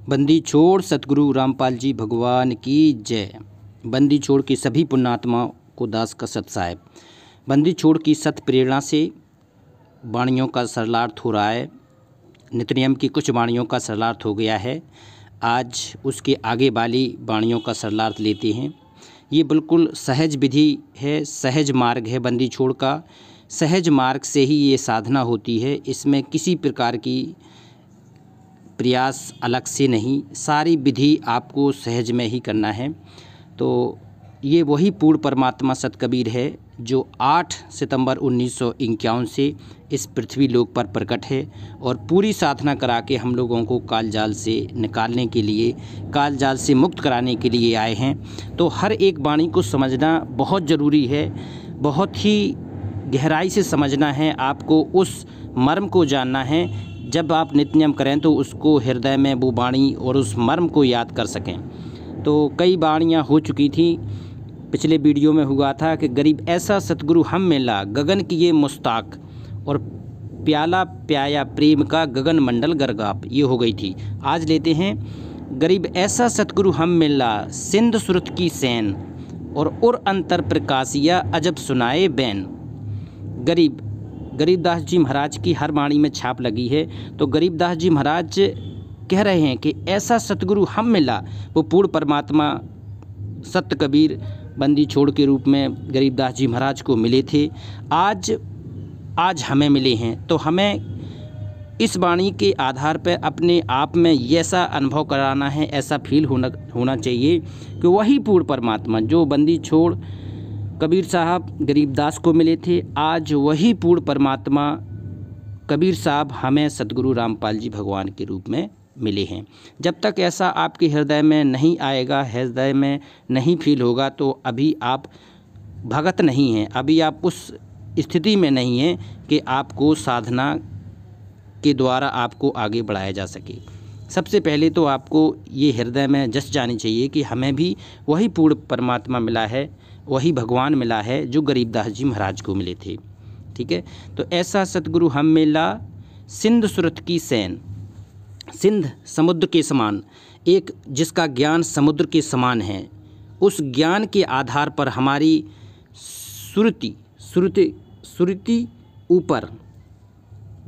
बंदी छोड़ सतगुरु रामपाल जी भगवान की जय। बंदी छोड़ की सभी पुण्यात्माओं को दास का सत साहेब। बंदी छोड़ की सत प्रेरणा से वाणियों का सरलार्थ हो रहा है। नित्य नियम की कुछ वाणियों का सरलार्थ हो गया है। आज उसके आगे वाली वाणियों का सरलार्थ लेते हैं। ये बिल्कुल सहज विधि है, सहज मार्ग है। बंदी छोड़ का सहज मार्ग से ही ये साधना होती है। इसमें किसी प्रकार की प्रयास अलग से नहीं, सारी विधि आपको सहज में ही करना है। तो ये वही पूर्ण परमात्मा सत कबीर है जो 8 सितंबर 1951 से इस पृथ्वी लोक पर प्रकट है और पूरी साधना करा के हम लोगों को काल जाल से निकालने के लिए, काल जाल से मुक्त कराने के लिए आए हैं। तो हर एक वाणी को समझना बहुत ज़रूरी है, बहुत ही गहराई से समझना है। आपको उस मर्म को जानना है। जब आप नित्य नियम करें तो उसको हृदय में वो वाणी और उस मर्म को याद कर सकें। तो कई वाणियाँ हो चुकी थी, पिछले वीडियो में हुआ था कि गरीब ऐसा सतगुरु हम मिला, गगन किए मुस्ताक, और प्याला प्याया प्रेम का गगन मंडल गरगाप, ये हो गई थी। आज लेते हैं गरीब ऐसा सतगुरु हम मिला, सिंध सुरत की सैन, और उर अंतर प्रकाशिया अजब सुनाए बैन। गरीबदास जी महाराज की हर वाणी में छाप लगी है। तो गरीबदास जी महाराज कह रहे हैं कि ऐसा सतगुरु हम मिला, वो पूर्ण परमात्मा सत कबीर बंदी छोड़ के रूप में गरीबदास जी महाराज को मिले थे। आज हमें मिले हैं। तो हमें इस वाणी के आधार पर अपने आप में ऐसा अनुभव कराना है, ऐसा फील होना चाहिए कि वही पूर्ण परमात्मा जो बंदी छोड़ कबीर साहब गरीबदास को मिले थे, आज वही पूर्ण परमात्मा कबीर साहब हमें सतगुरु रामपाल जी भगवान के रूप में मिले हैं। जब तक ऐसा आपके हृदय में नहीं आएगा, हृदय में नहीं फील होगा, तो अभी आप भगत नहीं हैं, अभी आप उस स्थिति में नहीं हैं कि आपको साधना के द्वारा आपको आगे बढ़ाया जा सके। सबसे पहले तो आपको ये हृदय में जस जानी चाहिए कि हमें भी वही पूर्ण परमात्मा मिला है, वही भगवान मिला है जो गरीबदास जी महाराज को मिले थे। ठीक है। तो ऐसा सतगुरु हम मिला, सिंध सुरत की सैन। सिंध समुद्र के समान, एक जिसका ज्ञान समुद्र के समान है, उस ज्ञान के आधार पर हमारी सुरति ऊपर,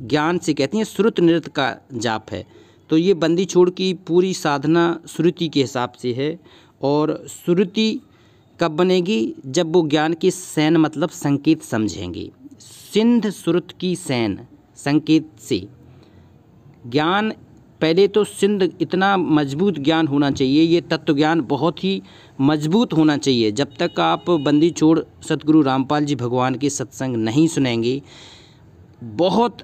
ज्ञान से कहती हैं श्रुत नृत्य का जाप है। तो ये बंदी छोड़ की पूरी साधना श्रुति के हिसाब से है। और श्रुति कब बनेगी? जब वो ज्ञान की सैन मतलब संकेत समझेंगे। सिंध सुरत की सैन, संकेत से ज्ञान। पहले तो सिंध इतना मजबूत ज्ञान होना चाहिए, ये तत्व ज्ञान बहुत ही मजबूत होना चाहिए। जब तक आप बंदी छोड़ सतगुरु रामपाल जी भगवान के सत्संग नहीं सुनेंगे, बहुत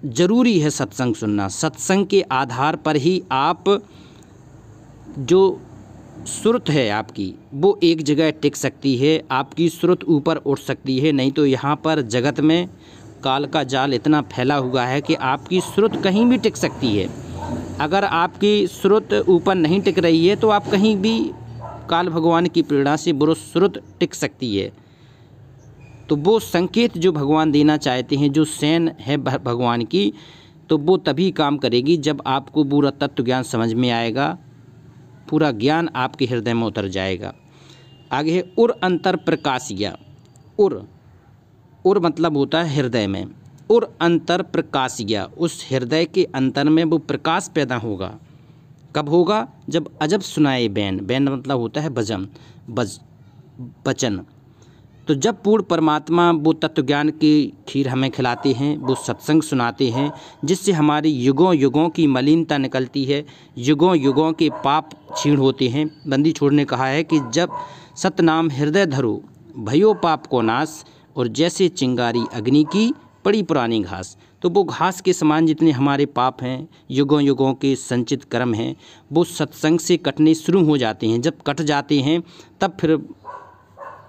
ज़रूरी है सत्संग सुनना। सत्संग के आधार पर ही आप जो सुरत है आपकी, वो एक जगह टिक सकती है, आपकी सुरत ऊपर उठ सकती है। नहीं तो यहाँ पर जगत में काल का जाल इतना फैला हुआ है कि आपकी सुरत कहीं भी टिक सकती है। अगर आपकी सुरत ऊपर नहीं टिक रही है तो आप कहीं भी काल भगवान की प्रेरणा से वो सुरत टिक सकती है। तो वो संकेत जो भगवान देना चाहते हैं, जो सैन है भगवान की, तो वो तभी काम करेगी जब आपको पूरा तत्व ज्ञान समझ में आएगा, पूरा ज्ञान आपके हृदय में उतर जाएगा। आगे है उर अंतर प्रकाशिया। उर मतलब होता है हृदय में। उर अंतर प्रकाशिया, उस हृदय के अंतर में वो प्रकाश पैदा होगा। कब होगा? जब अजब सुनाए बैन। बैन मतलब होता है वचन। तो जब पूर्ण परमात्मा वो तत्व ज्ञान की खीर हमें खिलाते हैं, वो सत्संग सुनाते हैं, जिससे हमारी युगों युगों की मलिनता निकलती है, युगों युगों के पाप क्षीण होते हैं। बंदी छोड़ ने कहा है कि जब सतनाम हृदय धरो भयो पाप को नाश, और जैसे चिंगारी अग्नि की पड़ी पुरानी घास। तो वो घास के समान जितने हमारे पाप हैं, युगों युगों के संचित कर्म हैं, वो सत्संग से कटने शुरू हो जाते हैं। जब कट जाते हैं तब फिर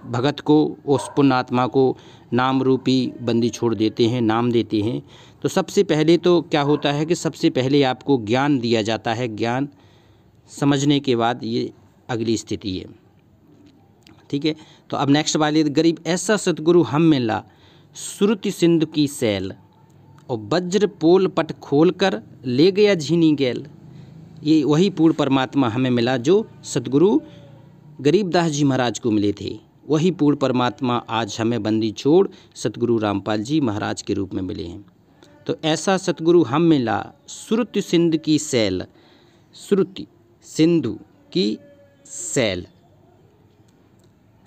भगत को, उस पुण्यात्मा को नाम रूपी बंदी छोड़ देते हैं, नाम देते हैं। तो सबसे पहले तो क्या होता है कि सबसे पहले आपको ज्ञान दिया जाता है। ज्ञान समझने के बाद ये अगली स्थिति है। ठीक है। तो अब नेक्स्ट वाली, गरीब ऐसा सतगुरु हम मिला, श्रुति सिंधु की सैल, और वज्र पोल पट खोल कर ले गया झीनी गैल। ये वही पूर्ण परमात्मा हमें मिला जो सतगुरु गरीबदास जी महाराज को मिले थे। वही पूर्ण परमात्मा आज हमें बंदी छोड़ सतगुरु रामपाल जी महाराज के रूप में मिले हैं। तो ऐसा सतगुरु हम मिला श्रुति सिंधु की सैल, श्रुति सिंधु की सैल,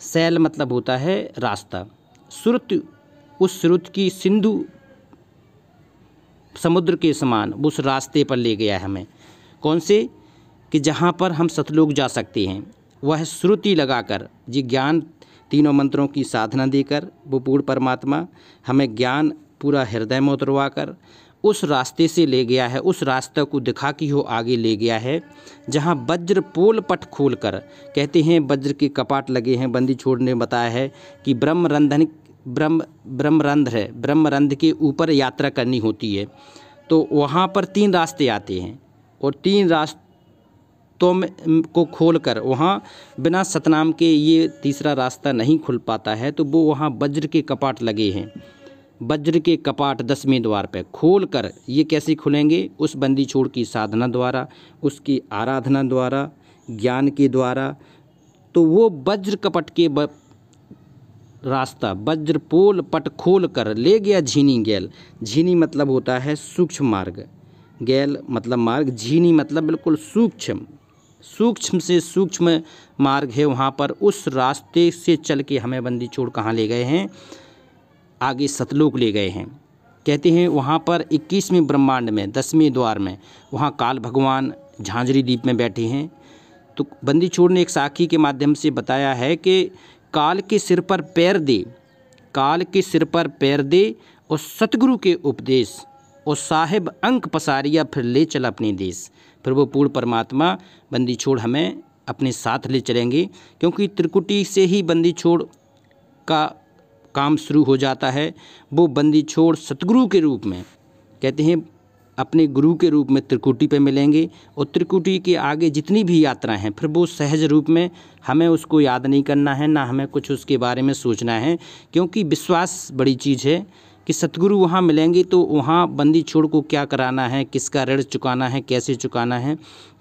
सैल मतलब होता है रास्ता। श्रुति, उस श्रुति की सिंधु समुद्र के समान उस रास्ते पर ले गया है हमें। कौन से? कि जहाँ पर हम सतलोक जा सकते हैं। वह श्रुति लगाकर जी ज्ञान तीनों मंत्रों की साधना देकर वो पूर्ण परमात्मा हमें ज्ञान पूरा हृदय में उतरवा कर उस रास्ते से ले गया है, उस रास्ते को दिखा कि वो आगे ले गया है जहाँ वज्र पोल पट खोल कर, कहते हैं वज्र के कपाट लगे हैं। बंदी छोड़ ने बताया है कि ब्रह्मरंध्र के ऊपर यात्रा करनी होती है। तो वहाँ पर 3 रास्ते आते हैं और 3 रास्तों को खोलकर वहाँ बिना सतनाम के ये तीसरा रास्ता नहीं खुल पाता है। तो वो वहाँ वज्र के कपाट लगे हैं। वज्र के कपाट 10वें द्वार पे खोल कर ये कैसे खुलेंगे? उस बंदी छोड़ की साधना द्वारा, उसकी आराधना द्वारा, ज्ञान के द्वारा। तो वो वज्र कपट के रास्ता वज्र पोल पट खोल कर ले गया झीनी गैल। झीनी मतलब होता है सूक्ष्म मार्ग, गैल मतलब मार्ग, झीनी मतलब बिल्कुल सूक्ष्म, सूक्ष्म से सूक्ष्म मार्ग है। वहाँ पर उस रास्ते से चल के हमें बंदी छोड़ कहाँ ले गए हैं? आगे सतलोक ले गए हैं। कहते हैं वहाँ पर 21वें ब्रह्मांड में 10वें द्वार में वहाँ काल भगवान झांझरी द्वीप में बैठे हैं। तो बंदी छोड़ ने एक साखी के माध्यम से बताया है कि काल के सिर पर पैर दे, काल के सिर पर पैर दे और सतगुरु के उपदेश और साहिब अंक पसारिया फिर ले चल अपने देश। फिर वो पूर्ण परमात्मा बंदी छोड़ हमें अपने साथ ले चलेंगे, क्योंकि त्रिकुटी से ही बंदी छोड़ का काम शुरू हो जाता है। वो बंदी छोड़ सतगुरु के रूप में, कहते हैं अपने गुरु के रूप में त्रिकुटी पे मिलेंगे और त्रिकुटी के आगे जितनी भी यात्रा हैं फिर वो सहज रूप में, हमें उसको याद नहीं करना है, ना हमें कुछ उसके बारे में सोचना है, क्योंकि विश्वास बड़ी चीज़ है कि सतगुरु वहाँ मिलेंगे तो वहाँ बंदी छोड़ को क्या कराना है, किसका ऋण चुकाना है, कैसे चुकाना है।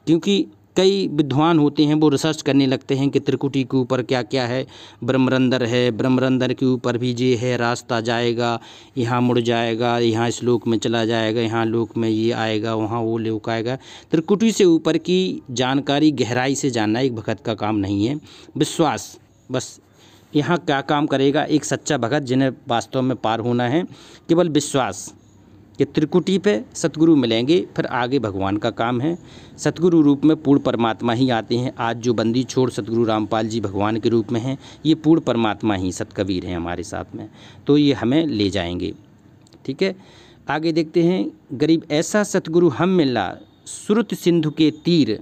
क्योंकि कई विद्वान होते हैं वो रिसर्च करने लगते हैं कि त्रिकुटी के ऊपर क्या क्या है, ब्रह्मरंध्र है, ब्रह्मरंध्र के ऊपर भी ये है, रास्ता जाएगा, यहाँ मुड़ जाएगा, यहाँ इस लोक में चला जाएगा, यहाँ लोक में ये आएगा, वहाँ वो लोक आएगा। त्रिकुटी से ऊपर की जानकारी गहराई से जानना एक भगत का काम नहीं है। विश्वास बस यहाँ क्या काम करेगा एक सच्चा भगत, जिन्हें वास्तव में पार होना है, केवल विश्वास कि त्रिकुटी पे सतगुरु मिलेंगे, फिर आगे भगवान का काम है। सतगुरु रूप में पूर्ण परमात्मा ही आते हैं। आज जो बंदी छोड़ सतगुरु रामपाल जी भगवान के रूप में हैं, ये पूर्ण परमात्मा ही सतकबीर हैं हमारे साथ में, तो ये हमें ले जाएंगे। ठीक है, आगे देखते हैं। गरीब ऐसा सतगुरु हम मिला श्रुति सिंधु के तीर,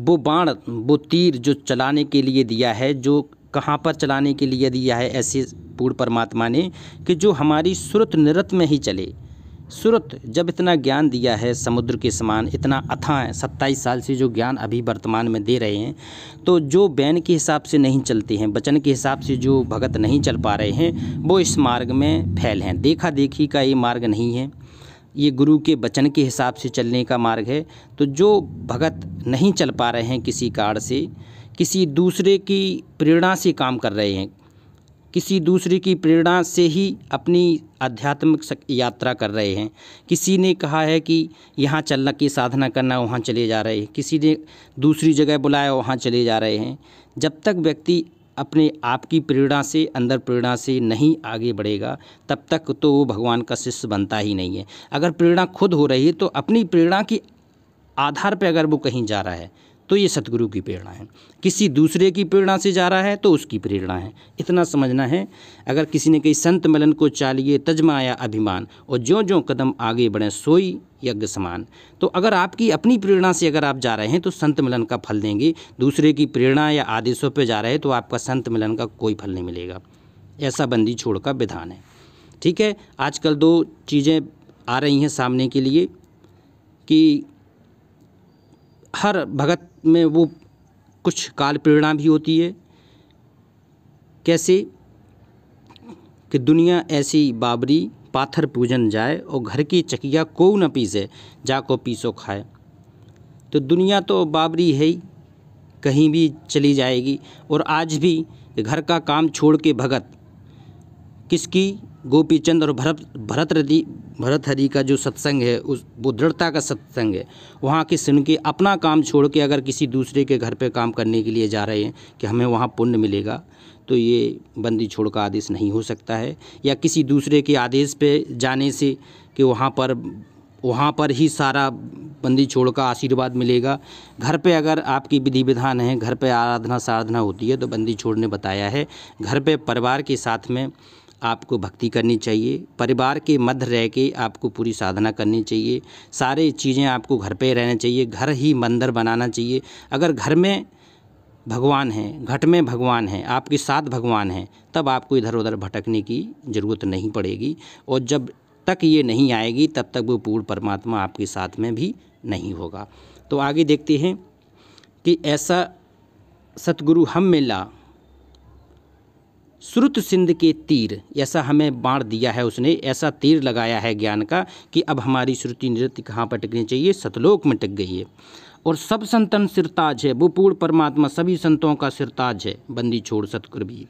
वो बाण वो तीर जो चलाने के लिए दिया है, जो कहाँ पर चलाने के लिए दिया है ऐसे पूर्ण परमात्मा ने, कि जो हमारी सुरत नृत में ही चले। सुरत जब इतना ज्ञान दिया है समुद्र के समान, इतना अथाह है, 27 साल से जो ज्ञान अभी वर्तमान में दे रहे हैं, तो जो बैन के हिसाब से नहीं चलते हैं, वचन के हिसाब से जो भगत नहीं चल पा रहे हैं, वो इस मार्ग में फैल हैं। देखा देखी का ये मार्ग नहीं है, ये गुरु के वचन के हिसाब से चलने का मार्ग है। तो जो भगत नहीं चल पा रहे हैं किसी कारण से, किसी दूसरे की प्रेरणा से काम कर रहे हैं, किसी दूसरे की प्रेरणा से ही अपनी आध्यात्मिक यात्रा कर रहे हैं, किसी ने कहा है कि यहाँ चलना की साधना करना, वहाँ चले जा रहे हैं, किसी ने दूसरी जगह बुलाया वहाँ चले जा रहे हैं। जब तक व्यक्ति अपने आप की प्रेरणा से, अंदर प्रेरणा से नहीं आगे बढ़ेगा, तब तक तो वो भगवान का शिष्य बनता ही नहीं है। अगर प्रेरणा खुद हो रही है तो अपनी प्रेरणा के आधार पर अगर वो कहीं जा रहा है तो ये सतगुरु की प्रेरणा है। किसी दूसरे की प्रेरणा से जा रहा है तो उसकी प्रेरणा है, इतना समझना है। अगर किसी ने कही संत मिलन को चालिए तजमाया अभिमान, और ज्यों ज्यों कदम आगे बढ़ें सोई यज्ञ समान। तो अगर आपकी अपनी प्रेरणा से अगर आप जा रहे हैं तो संत मिलन का फल देंगे, दूसरे की प्रेरणा या आदेशों पर जा रहे हैं तो आपका संत मिलन का कोई फल नहीं मिलेगा। ऐसा बंदी छोड़ का विधान है। ठीक है, आजकल 2 चीज़ें आ रही हैं सामने के लिए कि हर भगत में वो कुछ काल प्रेरणा भी होती है। कैसे कि दुनिया ऐसी बाबरी पाथर पूजन जाए, और घर की चकिया को न पीसे जाको पीसो खाए। तो दुनिया तो बाबरी है ही, कहीं भी चली जाएगी। और आज भी घर का काम छोड़ के भगत किसकी, गोपी चंद और भरतहरि का जो सत्संग है वो दृढ़ता का सत्संग है। वहाँ के सुन के अपना काम छोड़ के अगर किसी दूसरे के घर पे काम करने के लिए जा रहे हैं कि हमें वहाँ पुण्य मिलेगा, तो ये बंदी छोड़ का आदेश नहीं हो सकता है। या किसी दूसरे के आदेश पे जाने से कि वहाँ पर ही सारा बंदी छोड़ का आशीर्वाद मिलेगा। घर पे अगर आपकी विधि विधान है, घर पे आराधना साधना होती है, तो बंदी छोड़ ने बताया है घर पे परिवार के साथ में आपको भक्ति करनी चाहिए, परिवार के मध्य रह के आपको पूरी साधना करनी चाहिए, सारे चीज़ें आपको घर पे रहना चाहिए, घर ही मंदिर बनाना चाहिए। अगर घर में भगवान हैं, घट में भगवान हैं, आपके साथ भगवान हैं, तब आपको इधर उधर भटकने की ज़रूरत नहीं पड़ेगी। और जब तक ये नहीं आएगी तब तक वो पूर्ण परमात्मा आपके साथ में भी नहीं होगा। तो आगे देखते हैं कि ऐसा सतगुरु हम मिला श्रुत सिंध के तीर, ऐसा हमें बाण दिया है उसने, ऐसा तीर लगाया है ज्ञान का कि अब हमारी श्रुति नृत्य कहाँ पर टिकनी चाहिए, सतलोक में टिक गई है। और सब संतन सिरताज है, वो पूर्ण परमात्मा सभी संतों का सिरताज है। बंदी छोड़ सतकबीर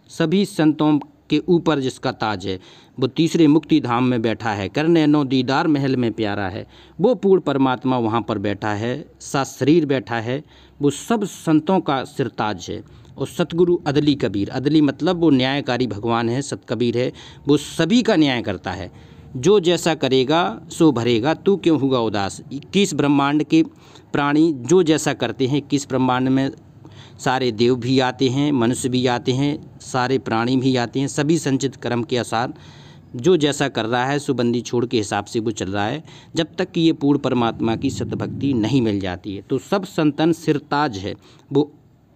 सभी संतों के ऊपर जिसका ताज है, वो तीसरे मुक्ति धाम में बैठा है, करने नो दीदार महल में प्यारा है। वो पूर्ण परमात्मा वहाँ पर बैठा है, सा शरीर बैठा है, वो सब संतों का सिरताज है। और सतगुरु अदली कबीर, अदली मतलब वो न्यायकारी भगवान है, सतकबीर है, वो सभी का न्याय करता है। जो जैसा करेगा सो भरेगा, तू क्यों होगा उदास। 21 ब्रह्मांड के प्राणी जो जैसा करते हैं, 21 ब्रह्मांड में सारे देव भी आते हैं, मनुष्य भी आते हैं, सारे प्राणी भी आते हैं, सभी संचित कर्म के अनुसार जो जैसा कर रहा है सो बंदी छोड़ के हिसाब से वो चल रहा है, जब तक कि ये पूर्ण परमात्मा की सतभक्ति नहीं मिल जाती है। तो सब संतन सिरताज है, वो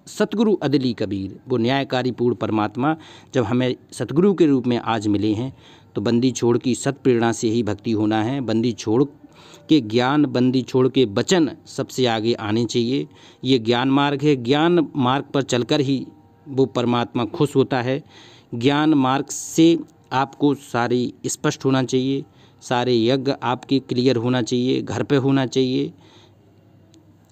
सतगुरु अदली कबीर, वो न्यायकारी पूर्ण परमात्मा जब हमें सतगुरु के रूप में आज मिले हैं, तो बंदी छोड़ की सत प्रेरणा से ही भक्ति होना है। बंदी छोड़ के ज्ञान, बंदी छोड़ के वचन सबसे आगे आने चाहिए। ये ज्ञान मार्ग है, ज्ञान मार्ग पर चलकर ही वो परमात्मा खुश होता है। ज्ञान मार्ग से आपको सारी स्पष्ट होना चाहिए, सारे यज्ञ आपके क्लियर होना चाहिए, घर पे होना चाहिए,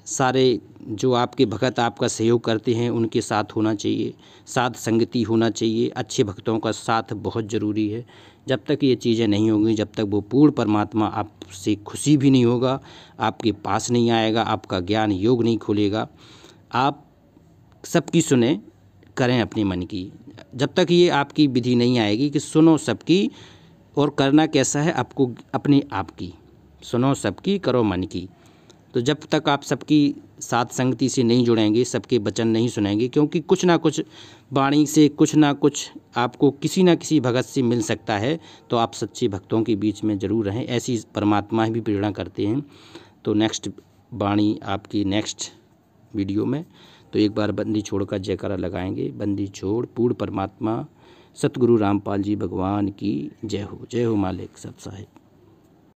सारे जो आपके भक्त आपका सहयोग करते हैं उनके साथ होना चाहिए, साथ संगति होना चाहिए, अच्छे भक्तों का साथ बहुत ज़रूरी है। जब तक ये चीज़ें नहीं होंगी, जब तक वो पूर्ण परमात्मा आपसे खुशी भी नहीं होगा, आपके पास नहीं आएगा, आपका ज्ञान योग नहीं खुलेगा। आप सबकी सुने, करें अपने मन की। जब तक ये आपकी विधि नहीं आएगी कि सुनो सबकी और करना कैसा है, आपको अपने आप की, सुनो सबकी करो मन की। तो जब तक आप सबकी साथ संगति से नहीं जुड़ेंगे, सबके वचन नहीं सुनेंगे, क्योंकि कुछ ना कुछ वाणी से, कुछ ना कुछ आपको किसी ना किसी भगत से मिल सकता है, तो आप सच्चे भक्तों के बीच में ज़रूर रहें। ऐसी परमात्मा भी प्रेरणा करते हैं। तो नेक्स्ट वाणी आपकी नेक्स्ट वीडियो में, तो एक बार बंदी छोड़ का जयकारा लगाएंगे। बंदी छोड़ पूर्ण परमात्मा सतगुरु रामपाल जी भगवान की जय हो। जय हो मालिक सत साहिब।